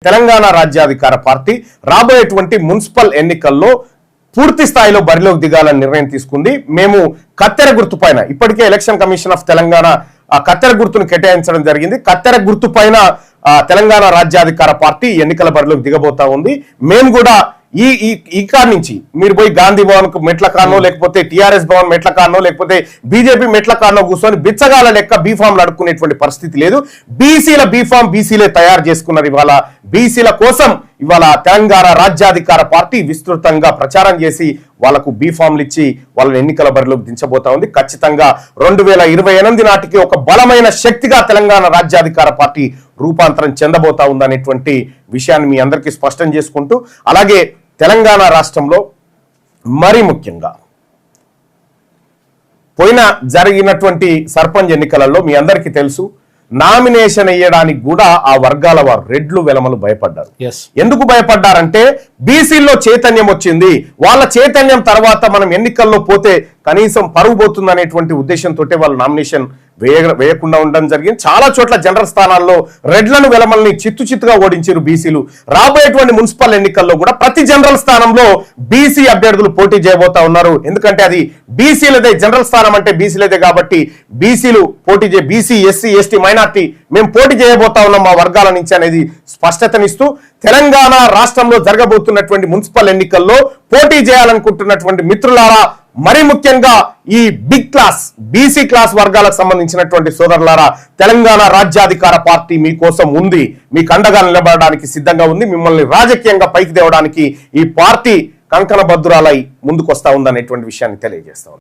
తెలంగాణ రాజ్యాధికార పార్టీ రాబోయేటువంటి మున్సిపల్ ఎన్నికల్లో పూర్తి స్థాయిలో బరిలోకి దిగాలని నిర్ణయం తీసుకుంది. మేము కత్తెర గుర్తు పైన ఇప్పటికే ఎలక్షన్ కమిషన్ ఆఫ్ తెలంగాణ కత్తెర గుర్తును కేటాయించడం జరిగింది. కత్తెర గుర్తు పైన తెలంగాణ రాజ్యాధికార పార్టీ ఎన్నికల బరిలోకి దిగబోతా ఉంది. మేము కూడా ఈ కాడ నుంచి మీరు పోయి గాంధీ భవన్ మెట్ల కానో లేకపోతే టిఆర్ఎస్ భవన్ మెట్ల కానో లేకపోతే బీజేపీ మెట్ల కానో కూర్చొని బిచ్చగాల లెక్క బీఫామ్లు అడుక్కునేటువంటి పరిస్థితి లేదు. బీసీల బీఫామ్ బీసీలే తయారు చేసుకున్నారు. ఇవాళ బీసీల కోసం ఇవాళ తెలంగాణ రాజ్యాధికార పార్టీ విస్తృతంగా ప్రచారం చేసి వాళ్లకు బీఫామ్లు ఇచ్చి వాళ్ళని ఎన్నికల బరిలోకి దించబోతా ఉంది. ఖచ్చితంగా 2028 నాటికి ఒక బలమైన శక్తిగా తెలంగాణ రాజ్యాధికార పార్టీ రూపాంతరం చెందబోతా ఉందనేటువంటి విషయాన్ని మీ అందరికీ స్పష్టం చేసుకుంటూ, అలాగే తెలంగాణ రాష్ట్రంలో మరీ ముఖ్యంగా జరిగినటువంటి సర్పంచ్ ఎన్నికలలో మీ అందరికీ తెలుసు, నామినేషన్ వేయడానికి కూడా ఆ వర్గాల వారు రెడ్లు వెలమలు భయపడ్డారు. ఎందుకు భయపడ్డారంటే బీసీల్లో చైతన్యం వచ్చింది. వాళ్ళ చైతన్యం తర్వాత మనం ఎన్నికల్లో పోతే కనీసం పరుగు పోతుంది అనేటువంటి ఉద్దేశంతో వాళ్ళు నామినేషన్ వేయకుండా ఉండడం జరిగింది. చాలా చోట్ల జనరల్ స్థానాల్లో రెడ్లను వెలమల్ని చిత్తుగా ఓడించారు బీసీలు. రాబోయేటువంటి మున్సిపల్ ఎన్నికల్లో కూడా ప్రతి జనరల్ స్థానంలో బీసీ అభ్యర్థులు పోటీ చేయబోతా ఉన్నారు. ఎందుకంటే అది బీసీలదే, జనరల్ స్థానం అంటే బీసీలదే కాబట్టి బీసీలు పోటీ బీసీ ఎస్సీ ఎస్టీ మైనార్టీ మేము పోటీ చేయబోతా ఉన్నాం మా వర్గాల నుంచి అనేది స్పష్టతనిస్తూ తెలంగాణ రాష్ట్రంలో జరగబోతున్నటువంటి మున్సిపల్ ఎన్నికల్లో పోటీ చేయాలనుకుంటున్నటువంటి మిత్రులారా, మరి ముఖ్యంగా ఈ బిగ్ క్లాస్ బీసీ క్లాస్ వర్గాలకు సంబంధించినటువంటి సోదరులారా, తెలంగాణ రాజ్యాధికార పార్టీ మీకోసం ఉంది, మీకు అండగా నిలబడడానికి సిద్ధంగా ఉంది. మిమ్మల్ని రాజకీయంగా పైకి తేవడానికి ఈ పార్టీ కంకణ బద్దురాలై ముందుకు వస్తా ఉందనేటువంటి విషయాన్ని తెలియజేస్తా ఉంది.